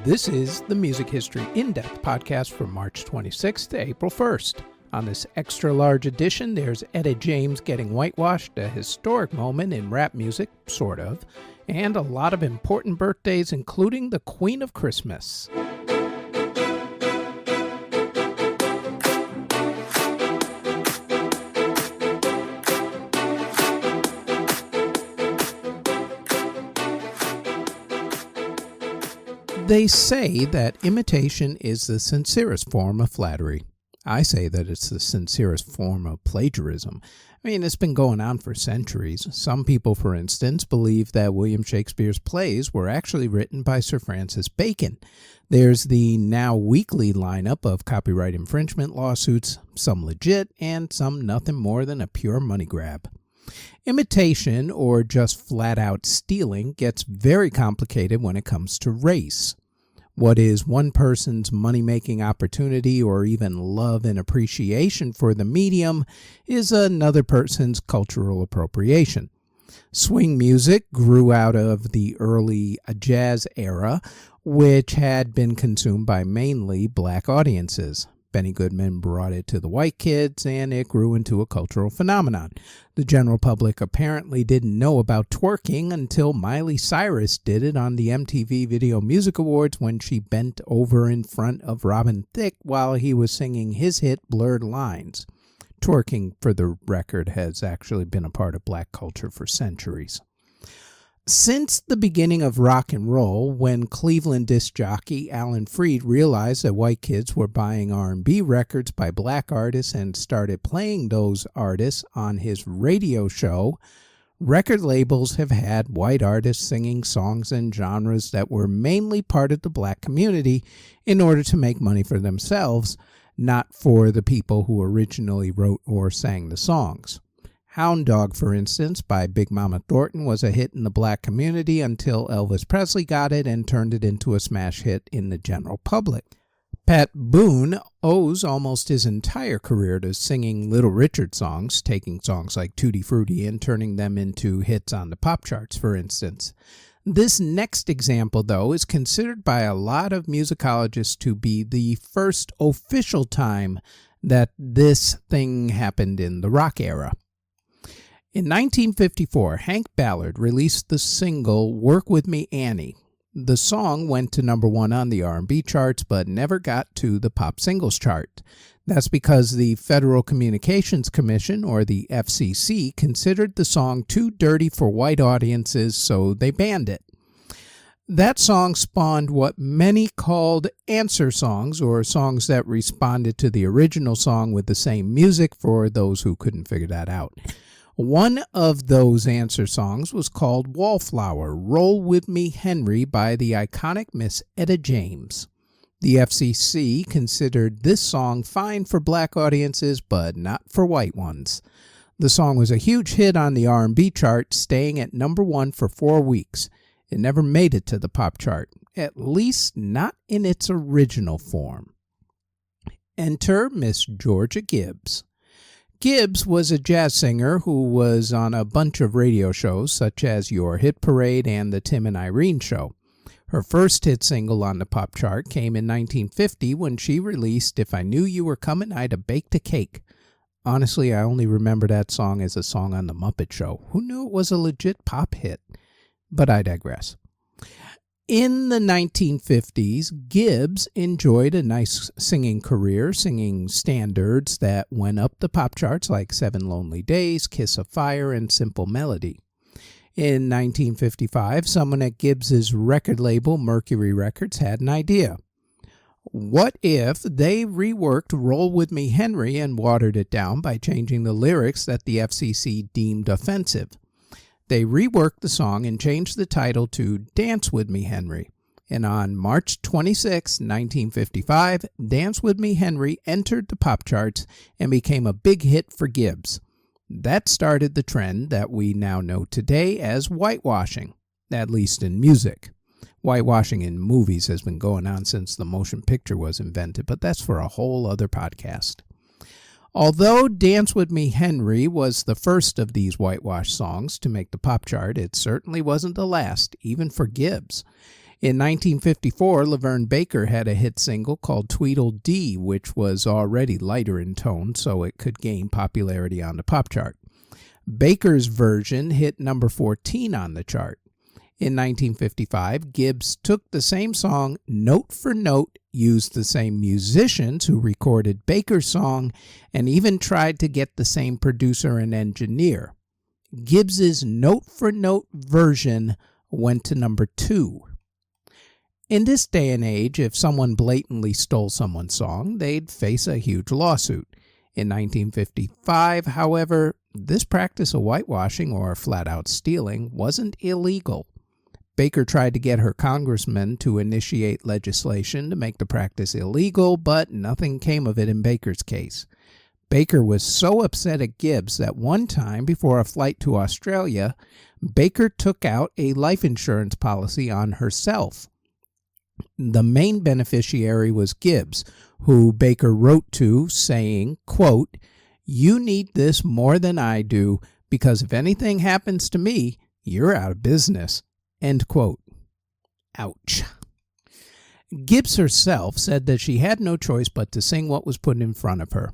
This is the Music History In-Depth podcast for March 26th to April 1st. On this extra-large edition, there's Etta James getting whitewashed, a historic moment in rap music, sort of, and a lot of important birthdays, including the Queen of Christmas. They say that imitation is the sincerest form of flattery. I say that it's the sincerest form of plagiarism. I mean, it's been going on for centuries. Some people, for instance, believe that William Shakespeare's plays were actually written by Sir Francis Bacon. There's the now weekly lineup of copyright infringement lawsuits, some legit and some nothing more than a pure money grab. Imitation, or just flat-out stealing, gets very complicated when it comes to race. What is one person's money-making opportunity or even love and appreciation for the medium is another person's cultural appropriation. Swing music grew out of the early jazz era, which had been consumed by mainly black audiences. Benny Goodman brought it to the white kids, and it grew into a cultural phenomenon. The general public apparently didn't know about twerking until Miley Cyrus did it on the MTV Video Music Awards when she bent over in front of Robin Thicke while he was singing his hit Blurred Lines. Twerking, for the record, has actually been a part of black culture for centuries. Since the beginning of rock and roll, when Cleveland disc jockey Alan Freed realized that white kids were buying R&B records by black artists and started playing those artists on his radio show, record labels have had white artists singing songs in genres that were mainly part of the black community in order to make money for themselves, not for the people who originally wrote or sang the songs. Hound Dog, for instance, by Big Mama Thornton was a hit in the black community until Elvis Presley got it and turned it into a smash hit in the general public. Pat Boone owes almost his entire career to singing Little Richard songs, taking songs like Tutti Frutti and turning them into hits on the pop charts, for instance. This next example, though, is considered by a lot of musicologists to be the first official time that this thing happened in the rock era. In 1954, Hank Ballard released the single Work With Me, Annie. The song went to number one on the R&B charts, but never got to the pop singles chart. That's because the Federal Communications Commission, or the FCC, considered the song too dirty for white audiences, so they banned it. That song spawned what many called answer songs, or songs that responded to the original song with the same music for those who couldn't figure that out. One of those answer songs was called Wallflower, Roll With Me Henry by the iconic Miss Etta James. The FCC considered this song fine for black audiences, but not for white ones. The song was a huge hit on the R&B chart, staying at number one for 4 weeks. It never made it to the pop chart, at least not in its original form. Enter Miss Georgia Gibbs. Gibbs was a jazz singer who was on a bunch of radio shows such as Your Hit Parade and The Tim and Irene Show. Her first hit single on the pop chart came in 1950 when she released If I Knew You Were Coming, I'd Have Baked a Cake. Honestly, I only remember that song as a song on The Muppet Show. Who knew it was a legit pop hit? But I digress. In the 1950s, Gibbs enjoyed a nice singing career, singing standards that went up the pop charts like 7 Lonely Days, Kiss of Fire, and Simple Melody. In 1955, someone at Gibbs's record label, Mercury Records, had an idea. What if they reworked Roll With Me Henry and watered it down by changing the lyrics that the FCC deemed offensive? They reworked the song and changed the title to Dance With Me, Henry. And on March 26, 1955, Dance With Me, Henry entered the pop charts and became a big hit for Gibbs. That started the trend that we now know today as whitewashing, at least in music. Whitewashing in movies has been going on since the motion picture was invented, but that's for a whole other podcast. Although Dance With Me Henry was the first of these whitewash songs to make the pop chart, it certainly wasn't the last, even for Gibbs. In 1954, Laverne Baker had a hit single called Tweedledee, which was already lighter in tone, so it could gain popularity on the pop chart. Baker's version hit number 14 on the chart. In 1955, Gibbs took the same song note for note, used the same musicians who recorded Baker's song, and even tried to get the same producer and engineer. Gibbs's note-for-note version went to number 2. In this day and age, if someone blatantly stole someone's song, they'd face a huge lawsuit. In 1955, however, this practice of whitewashing, or flat-out stealing, wasn't illegal. Baker tried to get her congressman to initiate legislation to make the practice illegal, but nothing came of it in Baker's case. Baker was so upset at Gibbs that one time before a flight to Australia, Baker took out a life insurance policy on herself. The main beneficiary was Gibbs, who Baker wrote to saying, quote, "You need this more than I do, because if anything happens to me, you're out of business." End quote. Ouch. Gibbs herself said that she had no choice but to sing what was put in front of her.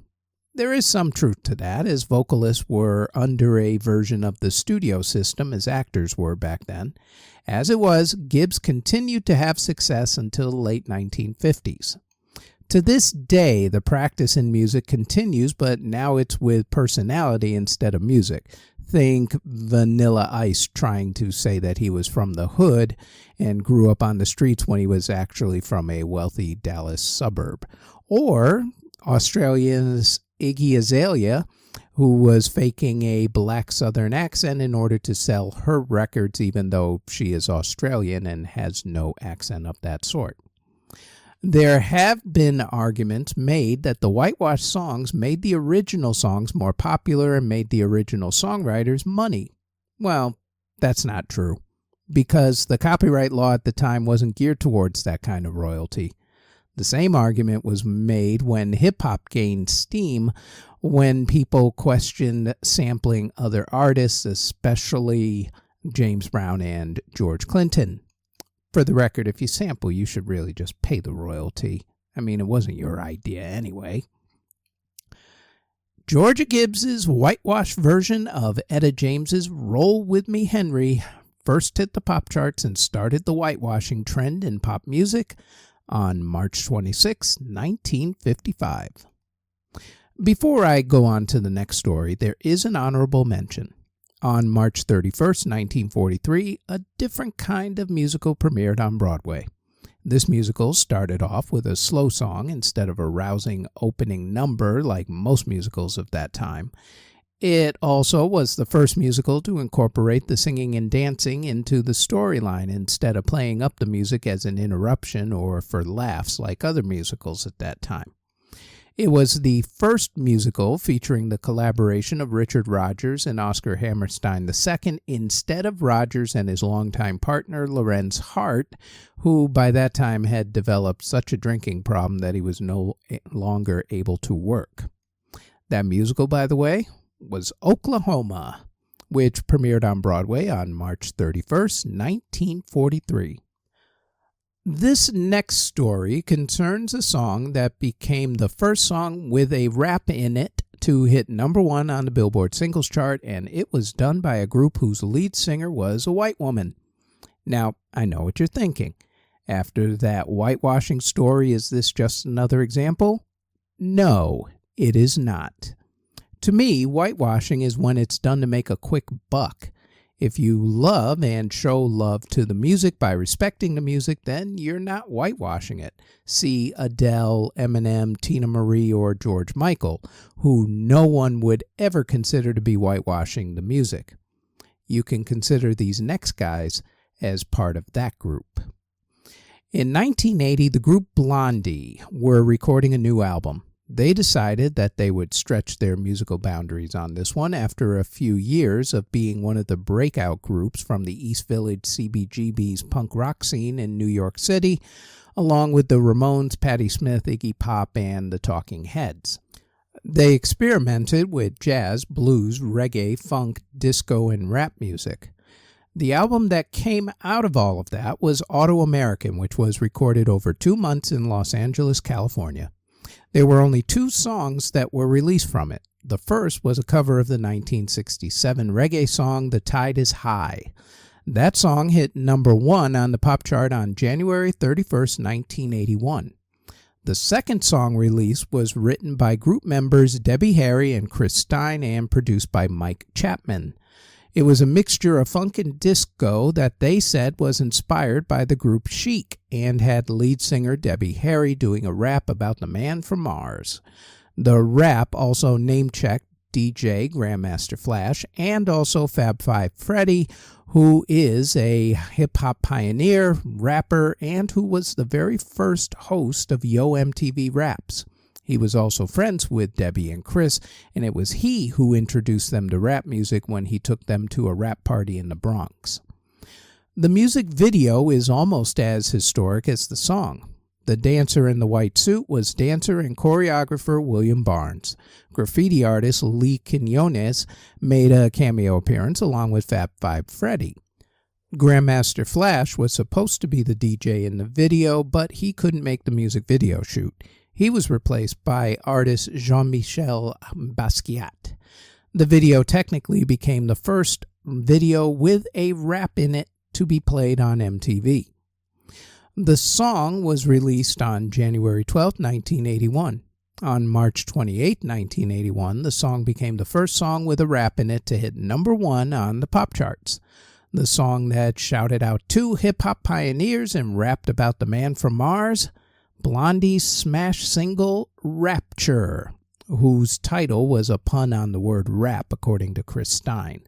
There is some truth to that, as vocalists were under a version of the studio system as actors were back then. As it was, Gibbs continued to have success until the late 1950s. To this day, the practice in music continues, but now it's with personality instead of music. Think Vanilla Ice trying to say that he was from the hood and grew up on the streets when he was actually from a wealthy Dallas suburb. Or Australia's Iggy Azalea, who was faking a black Southern accent in order to sell her records, even though she is Australian and has no accent of that sort. There have been arguments made that the whitewashed songs made the original songs more popular and made the original songwriters money. Well, that's not true, because the copyright law at the time wasn't geared towards that kind of royalty. The same argument was made when hip-hop gained steam, when people questioned sampling other artists, especially James Brown and George Clinton. For the record, if you sample, you should really just pay the royalty. I mean, it wasn't your idea anyway. Georgia Gibbs's whitewashed version of Etta James's Roll With Me Henry first hit the pop charts and started the whitewashing trend in pop music on March 26, 1955. Before I go on to the next story, there is an honorable mention. On March 31st, 1943, a different kind of musical premiered on Broadway. This musical started off with a slow song instead of a rousing opening number like most musicals of that time. It also was the first musical to incorporate the singing and dancing into the storyline instead of playing up the music as an interruption or for laughs like other musicals at that time. It was the first musical featuring the collaboration of Richard Rodgers and Oscar Hammerstein II instead of Rodgers and his longtime partner Lorenz Hart, who by that time had developed such a drinking problem that he was no longer able to work. That musical, by the way, was Oklahoma, which premiered on Broadway on March 31st, 1943. This next story concerns a song that became the first song with a rap in it to hit number 1 on the Billboard Singles Chart, and it was done by a group whose lead singer was a white woman. Now, I know what you're thinking. After that whitewashing story, is this just another example? No, it is not. To me, whitewashing is when it's done to make a quick buck. If you love and show love to the music by respecting the music, then you're not whitewashing it. See Adele, Eminem, Tina Marie, or George Michael, who no one would ever consider to be whitewashing the music. You can consider these next guys as part of that group. In 1980, the group Blondie were recording a new album. They decided that they would stretch their musical boundaries on this one after a few years of being one of the breakout groups from the East Village CBGB's punk rock scene in New York City, along with the Ramones, Patti Smith, Iggy Pop, and the Talking Heads. They experimented with jazz, blues, reggae, funk, disco, and rap music. The album that came out of all of that was Auto-American, which was recorded over 2 months in Los Angeles, California. There were only 2 songs that were released from it. The first was a cover of the 1967 reggae song, The Tide is High. That song hit number 1 on the pop chart on January 31st, 1981. The second song released was written by group members Debbie Harry and Chris Stein and produced by Mike Chapman. It was a mixture of funk and disco that they said was inspired by the group Chic and had lead singer Debbie Harry doing a rap about the man from Mars. The rap also name-checked DJ Grandmaster Flash and also Fab Five Freddy, who is a hip-hop pioneer, rapper, and who was the very first host of Yo MTV Raps. He was also friends with Debbie and Chris, and it was he who introduced them to rap music when he took them to a rap party in the Bronx. The music video is almost as historic as the song. The dancer in the white suit was dancer and choreographer William Barnes. Graffiti artist Lee Quinones made a cameo appearance along with Fab Five Freddy. Grandmaster Flash was supposed to be the DJ in the video, but he couldn't make the music video shoot. He was replaced by artist Jean-Michel Basquiat. The video technically became the first video with a rap in it to be played on MTV. The song was released on January 12, 1981. On March 28, 1981, the song became the first song with a rap in it to hit number 1 on the pop charts. The song that shouted out 2 hip-hop pioneers and rapped about the man from Mars, Blondie's smash single Rapture, whose title was a pun on the word rap, according to Chris Stein,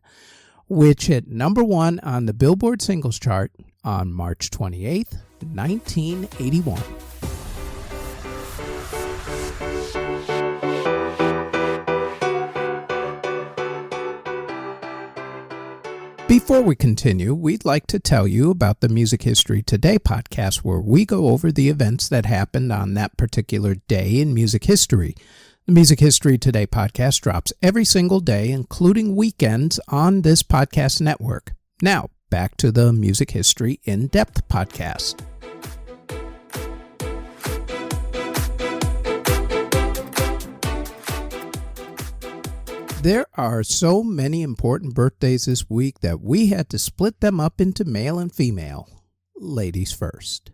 which hit number 1 on the Billboard Singles Chart on March 28, 1981. Before we continue, we'd like to tell you about the Music History Today podcast, where we go over the events that happened on that particular day in music history. The Music History Today podcast drops every single day, including weekends, on this podcast network. Now, back to the Music History In-Depth podcast. There are so many important birthdays this week that we had to split them up into male and female. Ladies first.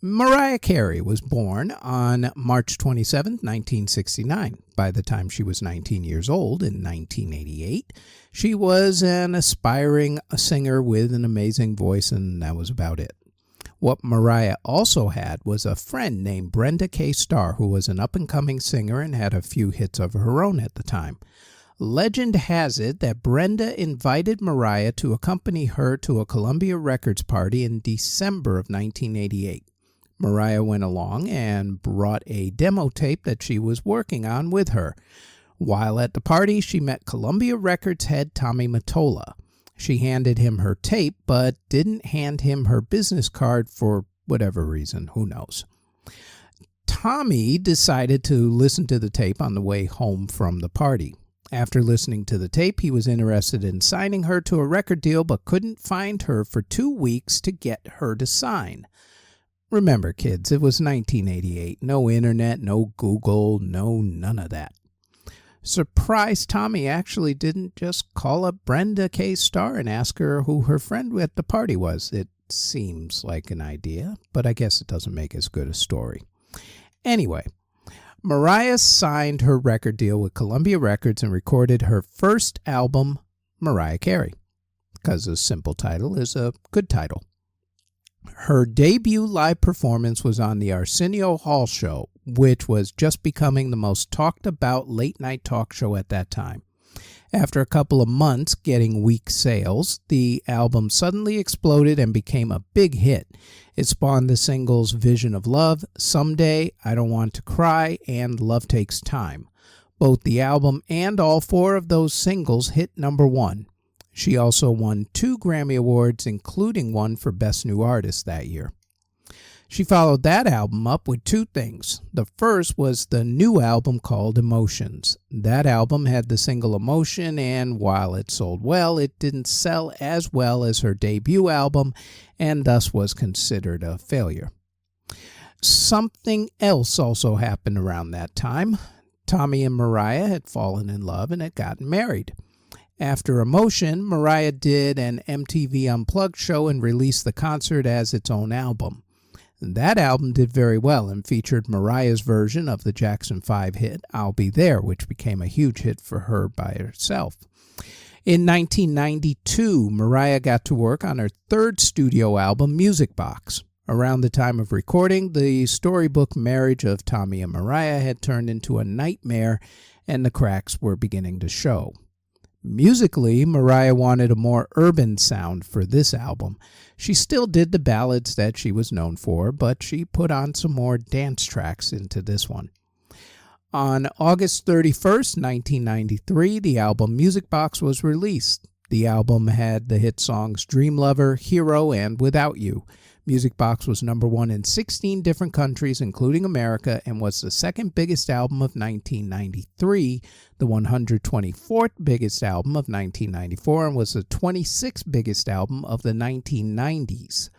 Mariah Carey was born on March 27, 1969. By the time she was 19 years old in 1988, she was an aspiring singer with an amazing voice, and that was about it. What Mariah also had was a friend named Brenda K. Starr, who was an up-and-coming singer and had a few hits of her own at the time. Legend has it that Brenda invited Mariah to accompany her to a Columbia Records party in December of 1988. Mariah went along and brought a demo tape that she was working on with her. While at the party, she met Columbia Records head Tommy Mottola. She handed him her tape, but didn't hand him her business card for whatever reason. Who knows? Tommy decided to listen to the tape on the way home from the party. After listening to the tape, he was interested in signing her to a record deal, but couldn't find her for 2 weeks to get her to sign. Remember, kids, it was 1988. No internet, no Google, no none of that. Surprised Tommy actually didn't just call up Brenda K. Starr and ask her who her friend at the party was. It seems like an idea, but I guess it doesn't make as good a story. Anyway, Mariah signed her record deal with Columbia Records and recorded her first album, Mariah Carey, because a simple title is a good title. Her debut live performance was on the Arsenio Hall Show, which was just becoming the most talked about late-night talk show at that time. After a couple of months getting weak sales, the album suddenly exploded and became a big hit. It spawned the singles Vision of Love, Someday, I Don't Want to Cry, and Love Takes Time. Both the album and all 4 of those singles hit number 1. She also won 2 Grammy Awards, including one for Best New Artist that year. She followed that album up with two things. The first was the new album called Emotions. That album had the single Emotion, and while it sold well, it didn't sell as well as her debut album, and thus was considered a failure. Something else also happened around that time. Tommy and Mariah had fallen in love and had gotten married. After Emotion, Mariah did an MTV Unplugged show and released the concert as its own album. That album did very well and featured Mariah's version of the Jackson 5 hit I'll Be There, which became a huge hit for her by herself. In 1992, Mariah got to work on her third studio album, Music Box. Around the time of recording, the storybook marriage of Tommy and Mariah had turned into a nightmare, and the cracks were beginning to show. Musically, Mariah wanted a more urban sound for this album. She still did the ballads that she was known for, but she put on some more dance tracks into this one. On August 31st, 1993, the album Music Box was released. The album had the hit songs Dream Lover, Hero, and Without You. Music Box was number one in 16 different countries, including America, and was the second biggest album of 1993, the 124th biggest album of 1994, and was the 26th biggest album of the 1990s.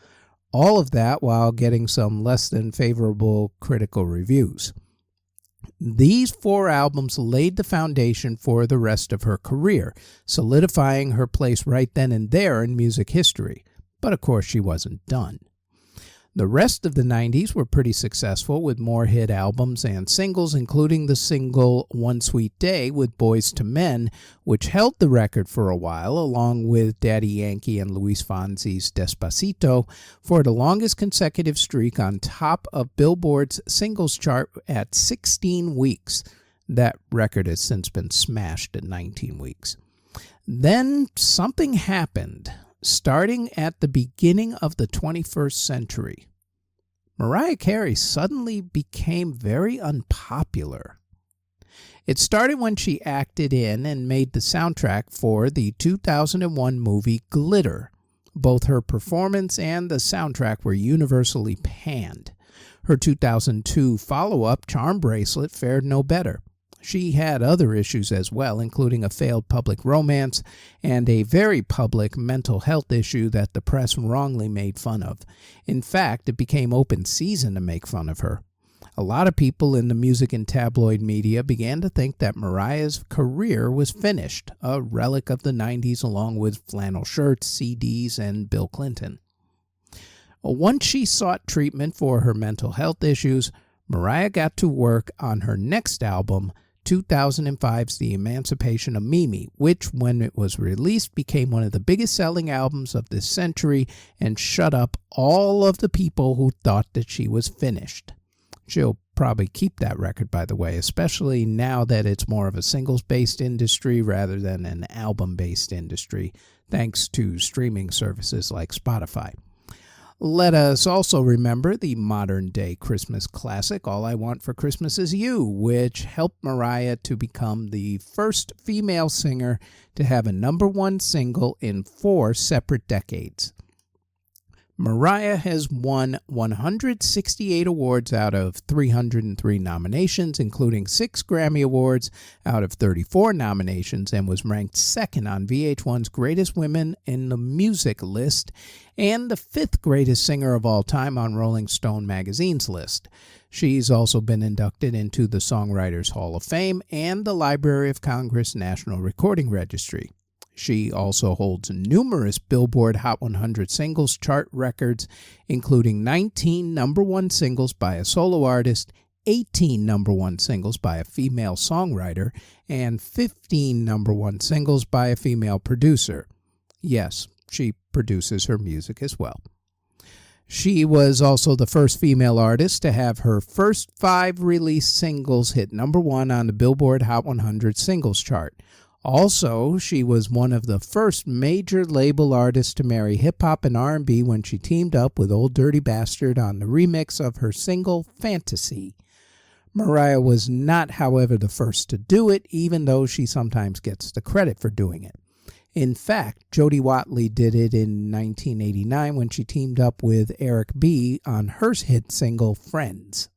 All of that while getting some less than favorable critical reviews. These four albums laid the foundation for the rest of her career, solidifying her place right then and there in music history. But of course, she wasn't done. The rest of the 90s were pretty successful with more hit albums and singles, including the single One Sweet Day with Boyz II Men, which held the record for a while, along with Daddy Yankee and Luis Fonsi's Despacito, for the longest consecutive streak on top of Billboard's singles chart at 16 weeks. That record has since been smashed at 19 weeks. Then something happened. Starting at the beginning of the 21st century, Mariah Carey suddenly became very unpopular. It started when she acted in and made the soundtrack for the 2001 movie Glitter. Both her performance and the soundtrack were universally panned. Her 2002 follow-up, Charm Bracelet, fared no better. She had other issues as well, including a failed public romance and a very public mental health issue that the press wrongly made fun of. In fact, it became open season to make fun of her. A lot of people in the music and tabloid media began to think that Mariah's career was finished, a relic of the 90s along with flannel shirts, CDs, and Bill Clinton. Once she sought treatment for her mental health issues, Mariah got to work on her next album, 2005's The Emancipation of Mimi, which, when it was released, became one of the biggest selling albums of this century and shut up all of the people who thought that she was finished. She'll probably keep that record, by the way, especially now that it's more of a singles-based industry rather than an album-based industry, thanks to streaming services like Spotify. Let us also remember the modern-day Christmas classic, All I Want for Christmas Is You, which helped Mariah to become the first female singer to have a number one single in 4 separate decades. Mariah has won 168 awards out of 303 nominations, including 6 Grammy Awards out of 34 nominations, and was ranked second on VH1's Greatest Women in the Music list and the 5th greatest singer of all time on Rolling Stone magazine's list. She's also been inducted into the Songwriters Hall of Fame and the Library of Congress National Recording Registry. She also holds numerous Billboard Hot 100 singles chart records, including 19 number one singles by a solo artist, 18 number one singles by a female songwriter, and 15 number one singles by a female producer. Yes, she produces her music as well. She was also the first female artist to have her first 5 released singles hit number one on the Billboard Hot 100 singles chart. Also, she was one of the first major label artists to marry hip-hop and R&B when she teamed up with Old Dirty Bastard on the remix of her single, Fantasy. Mariah was not, however, the first to do it, even though she sometimes gets the credit for doing it. In fact, Jody Watley did it in 1989 when she teamed up with Eric B. on her hit single, Friends.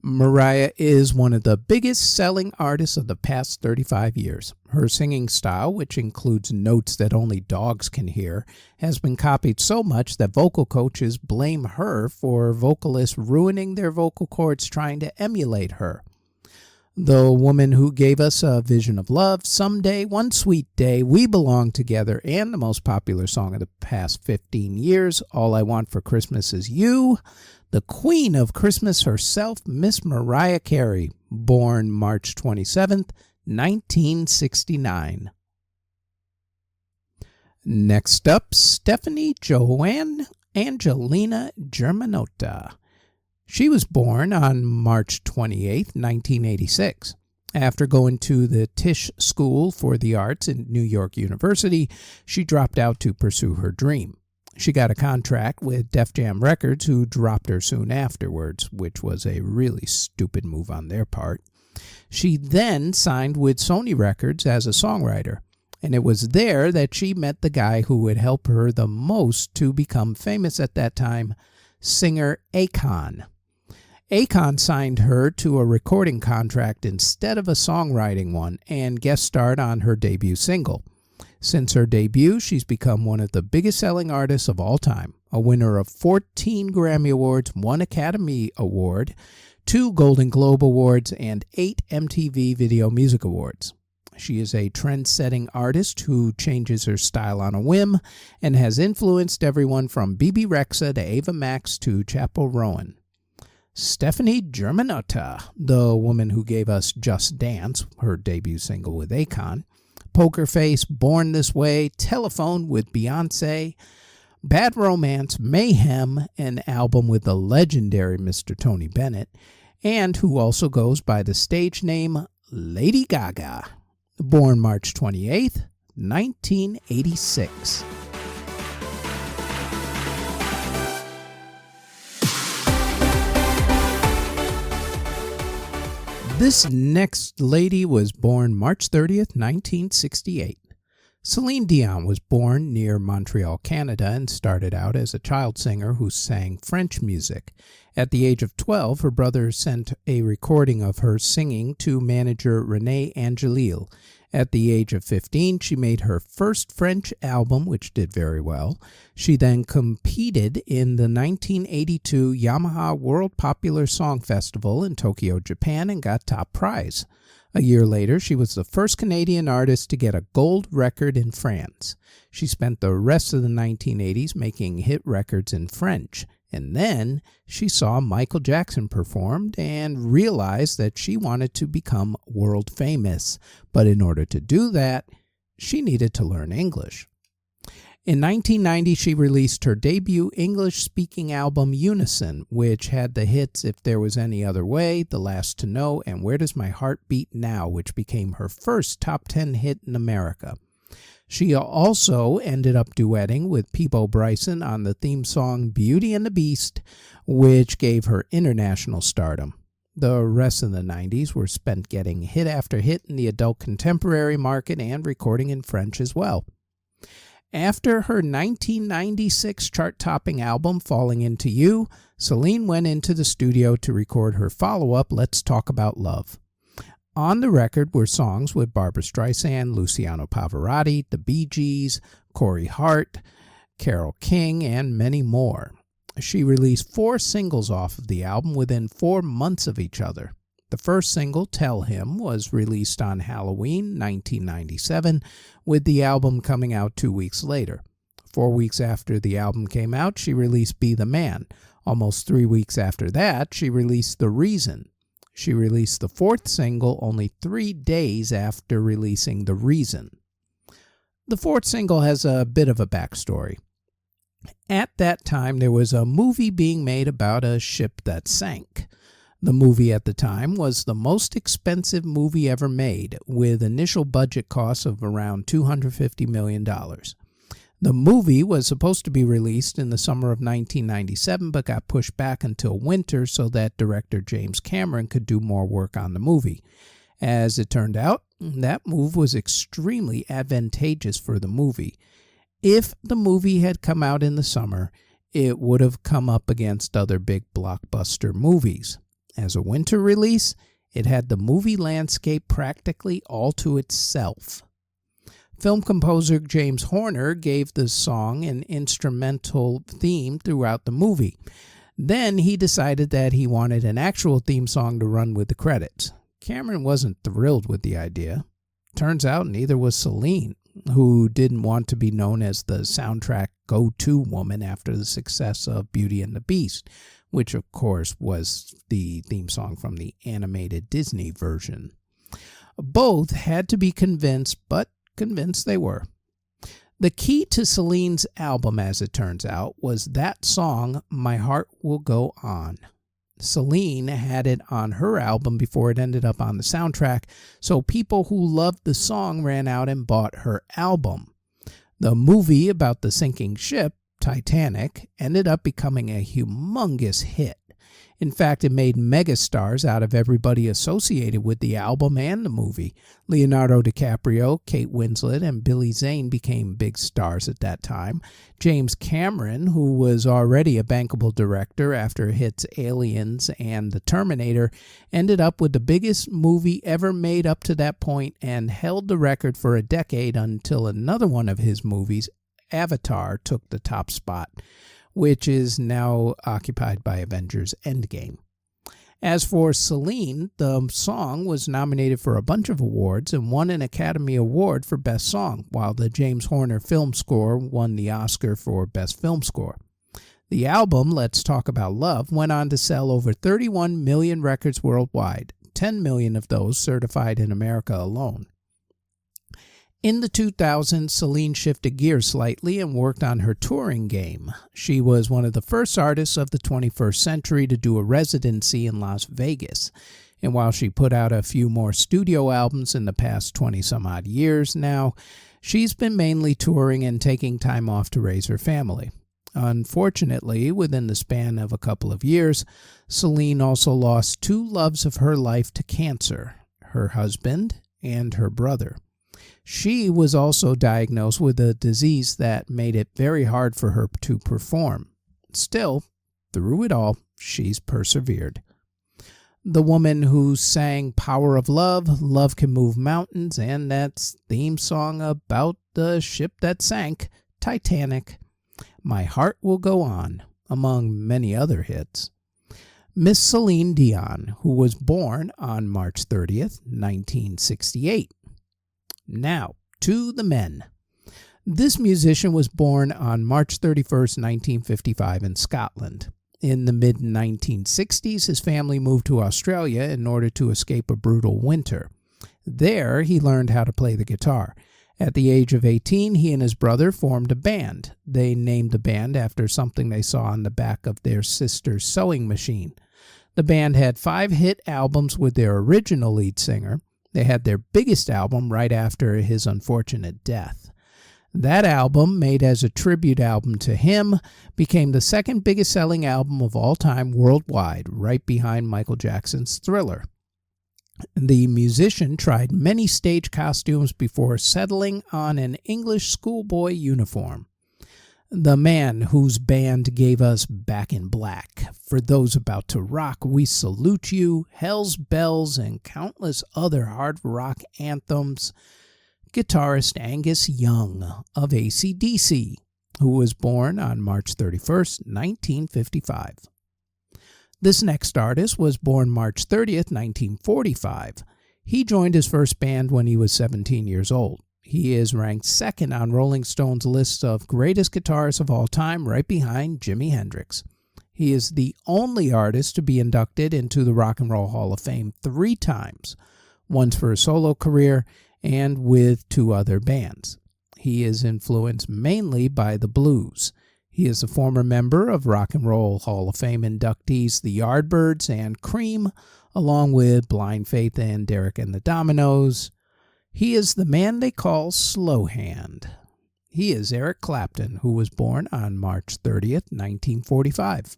Mariah is one of the biggest selling artists of the past 35 years. Her singing style, which includes notes that only dogs can hear, has been copied so much that vocal coaches blame her for vocalists ruining their vocal cords trying to emulate her. The woman who gave us A Vision of Love, Someday, One Sweet Day, We Belong Together, and the most popular song of the past 15 years, All I Want for Christmas Is You. The Queen of Christmas herself, Miss Mariah Carey, born March 27th, 1969. Next up, Stephanie Joanne Angelina Germanotta. She was born on March 28, 1986. After going to the Tisch School for the Arts at New York University, she dropped out to pursue her dream. She got a contract with Def Jam Records, who dropped her soon afterwards, which was a really stupid move on their part. She then signed with Sony Records as a songwriter, and it was there that she met the guy who would help her the most to become famous at that time, singer Akon. Akon signed her to a recording contract instead of a songwriting one and guest starred on her debut single. Since her debut, she's become one of the biggest selling artists of all time, a winner of 14 Grammy Awards, 1 Academy Award, 2 Golden Globe Awards, and 8 MTV Video Music Awards. She is a trend-setting artist who changes her style on a whim and has influenced everyone from Bebe Rexha to Ava Max to Chappell Rowan. Stephanie Germanotta, the woman who gave us Just Dance, her debut single with Akon, Poker Face, Born This Way, Telephone with Beyonce, Bad Romance, Mayhem, an album with the legendary Mr. Tony Bennett, and who also goes by the stage name Lady Gaga. Born March 28th, 1986. This next lady was born March 30th, 1968. Celine Dion was born near Montreal, Canada, and started out as a child singer who sang French music. At the age of 12, her brother sent a recording of her singing to manager René Angelil. At the age of 15, she made her first French album, which did very well. She then competed in the 1982 Yamaha World Popular Song Festival in Tokyo, Japan, and got top prize. A year later, she was the first Canadian artist to get a gold record in France. She spent the rest of the 1980s making hit records in French. And then she saw Michael Jackson perform and realized that she wanted to become world famous. But in order to do that, she needed to learn English. In 1990, she released her debut English-speaking album Unison, which had the hits If There Was Any Other Way, The Last to Know, and Where Does My Heart Beat Now, which became her first top 10 hit in America. She also ended up duetting with Peabo Bryson on the theme song Beauty and the Beast, which gave her international stardom. The rest of the 90s were spent getting hit after hit in the adult contemporary market and recording in French as well. After her 1996 chart-topping album Falling Into You, Celine went into the studio to record her follow-up Let's Talk About Love. On the record were songs with Barbra Streisand, Luciano Pavarotti, the Bee Gees, Corey Hart, Carole King, and many more. She released 4 singles off of the album within 4 months of each other. The first single, Tell Him, was released on Halloween 1997, with the album coming out 2 weeks later. 4 weeks after the album came out, she released Be the Man. Almost 3 weeks after that, she released The Reason. She released the 4th single only 3 days after releasing The Reason. The 4th single has a bit of a backstory. At that time, there was a movie being made about a ship that sank. The movie at the time was the most expensive movie ever made, with initial budget costs of around $250 million. The movie was supposed to be released in the summer of 1997, but got pushed back until winter so that director James Cameron could do more work on the movie. As it turned out, that move was extremely advantageous for the movie. If the movie had come out in the summer, it would have come up against other big blockbuster movies. As a winter release, it had the movie landscape practically all to itself. Film composer James Horner gave the song an instrumental theme throughout the movie. Then he decided that he wanted an actual theme song to run with the credits. Cameron wasn't thrilled with the idea. Turns out neither was Celine, who didn't want to be known as the soundtrack go-to woman after the success of Beauty and the Beast, which of course was the theme song from the animated Disney version. Both had to be convinced, but convinced they were. The key to Celine's album, as it turns out, was that song, My Heart Will Go On. Celine had it on her album before it ended up on the soundtrack, so people who loved the song ran out and bought her album. The movie about the sinking ship, Titanic, ended up becoming a humongous hit. In fact, it made megastars out of everybody associated with the album and the movie. Leonardo DiCaprio, Kate Winslet, and Billy Zane became big stars at that time. James Cameron, who was already a bankable director after hits Aliens and The Terminator, ended up with the biggest movie ever made up to that point and held the record for a decade until another one of his movies, Avatar, took the top spot, which is now occupied by Avengers Endgame. As for Celine, the song was nominated for a bunch of awards and won an Academy Award for Best Song, while the James Horner film score won the Oscar for Best Film Score. The album, Let's Talk About Love, went on to sell over 31 million records worldwide, 10 million of those certified in America alone. In the 2000s, Celine shifted gears slightly and worked on her touring game. She was one of the first artists of the 21st century to do a residency in Las Vegas. And while she put out a few more studio albums in the past 20-some-odd years now, she's been mainly touring and taking time off to raise her family. Unfortunately, within the span of a couple of years, Celine also lost two loves of her life to cancer, her husband and her brother. She was also diagnosed with a disease that made it very hard for her to perform. Still, through it all, she's persevered. The woman who sang Power of Love, Love Can Move Mountains, and that theme song about the ship that sank, Titanic, My Heart Will Go On, among many other hits. Miss Celine Dion, who was born on March 30th, 1968. Now, to the men. This musician was born on March 31st, 1955 in Scotland. In the mid-1960s, his family moved to Australia in order to escape a brutal winter. There, he learned how to play the guitar. At the age of 18, he and his brother formed a band. They named the band after something they saw on the back of their sister's sewing machine. The band had 5 hit albums with their original lead singer. They had their biggest album right after his unfortunate death. That album, made as a tribute album to him, became the second biggest selling album of all time worldwide, right behind Michael Jackson's Thriller. The musician tried many stage costumes before settling on an English schoolboy uniform. The man whose band gave us Back in Black, For Those About to Rock, We Salute You, Hell's Bells, and countless other hard rock anthems, guitarist Angus Young of AC/DC, who was born on March 31st, 1955. This next artist was born March 30th, 1945. He joined his first band when he was 17 years old. He is ranked second on Rolling Stone's list of greatest guitarists of all time, right behind Jimi Hendrix. He is the only artist to be inducted into the Rock and Roll Hall of Fame 3 times, once for a solo career and with 2 other bands. He is influenced mainly by the blues. He is a former member of Rock and Roll Hall of Fame inductees the Yardbirds and Cream, along with Blind Faith and Derek and the Dominos. He is the man they call Slow Hand. He is Eric Clapton, who was born on March 30th, 1945.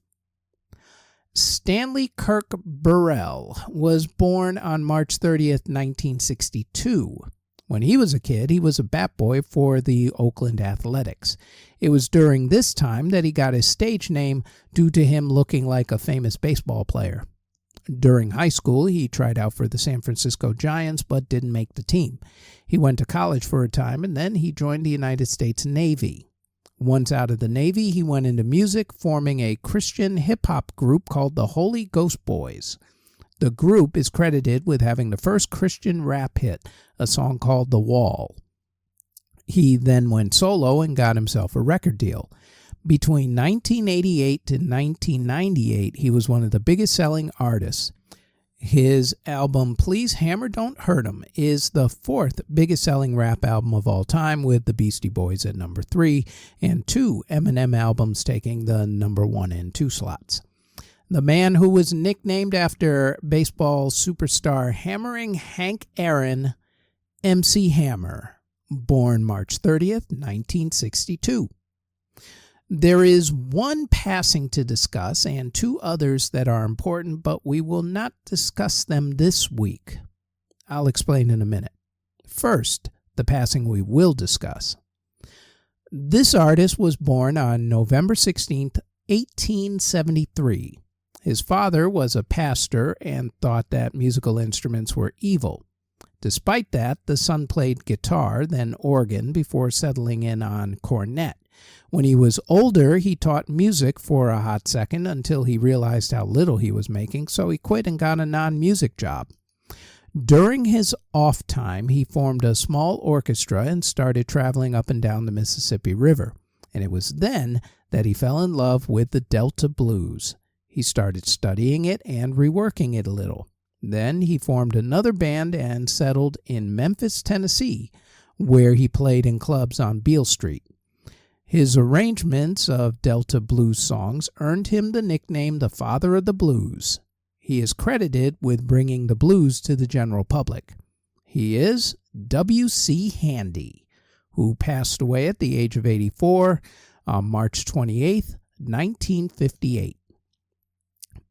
Stanley Kirk Burrell was born on March 30th, 1962. When he was a kid, he was a bat boy for the Oakland Athletics. It was during this time that he got his stage name due to him looking like a famous baseball player. During high school, he tried out for the San Francisco Giants but didn't make the team. He went to college for a time and then he joined the United States Navy. Once out of the Navy, he went into music, forming a Christian hip-hop group called the Holy Ghost Boys. The group is credited with having the first Christian rap hit, a song called The Wall. He then went solo and got himself a record deal. Between 1988 to 1998, he was one of the biggest selling artists. His album Please Hammer Don't Hurt 'Em is the fourth biggest selling rap album of all time, with the Beastie Boys at number 3 and 2 Eminem albums taking the number 1 and 2 slots. The man who was nicknamed after baseball superstar Hammering Hank Aaron, MC Hammer, born March 30th, 1962. There is one passing to discuss and 2 others that are important, but we will not discuss them this week. I'll explain in a minute. First, the passing we will discuss. This artist was born on November 16th, 1873. His father was a pastor and thought that musical instruments were evil. Despite that, the son played guitar, then organ, before settling in on cornet. When he was older, he taught music for a hot second until he realized how little he was making, so he quit and got a non-music job. During his off time, he formed a small orchestra and started traveling up and down the Mississippi River. And it was then that he fell in love with the Delta blues. He started studying it and reworking it a little. Then he formed another band and settled in Memphis, Tennessee, where he played in clubs on Beale Street. His arrangements of Delta blues songs earned him the nickname the Father of the Blues. He is credited with bringing the blues to the general public. He is W.C. Handy, who passed away at the age of 84 on March 28, 1958.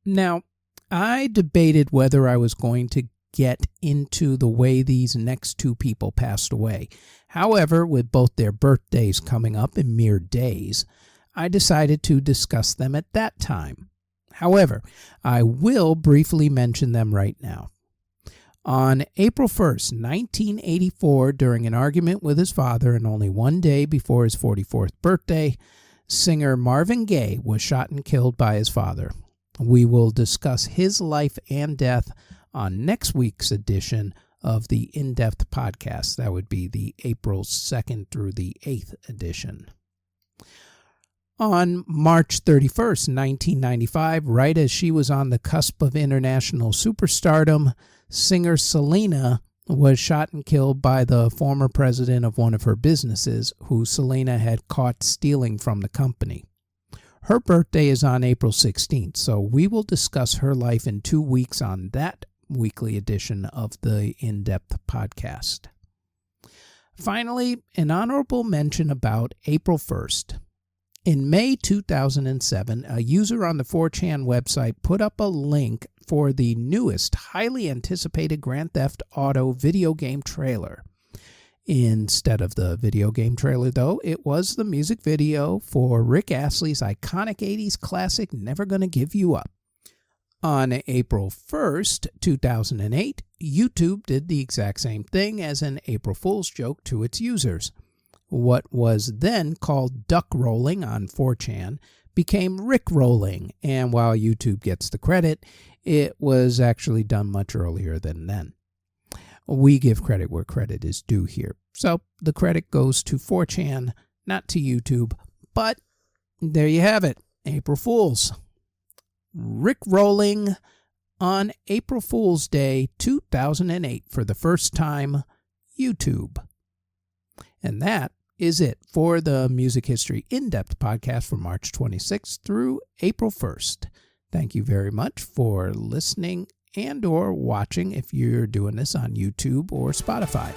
Now, I debated whether I was going to get into the way these next 2 people passed away. However, with both their birthdays coming up in mere days, I decided to discuss them at that time. However, I will briefly mention them right now. On April 1st, 1984, during an argument with his father and only one day before his 44th birthday, singer Marvin Gaye was shot and killed by his father. We will discuss his life and death on next week's edition of the In-Depth podcast. That would be the April 2nd through the 8th edition. On March 31st, 1995, right as she was on the cusp of international superstardom, singer Celine was shot and killed by the former president of one of her businesses, who Celine had caught stealing from the company. Her birthday is on April 16th, so we will discuss her life in 2 weeks on that weekly edition of the In-Depth podcast. Finally, an honorable mention about April 1st. In May 2007, a user on the 4chan website put up a link for the newest, highly anticipated Grand Theft Auto video game trailer. Instead of the video game trailer, though, it was the music video for Rick Astley's iconic 80s classic, Never Gonna Give You Up. On April 1st, 2008, YouTube did the exact same thing as an April Fool's joke to its users. What was then called duck rolling on 4chan became Rick rolling, and while YouTube gets the credit, it was actually done much earlier than then. We give credit where credit is due here. So the credit goes to 4chan, not to YouTube, but there you have it, April Fools. Rick rolling on April Fool's Day 2008 for the first time, YouTube. And that is it for the Music History In-Depth podcast from March 26th through April 1st. Thank you very much for listening and or watching if you're doing this on YouTube or Spotify.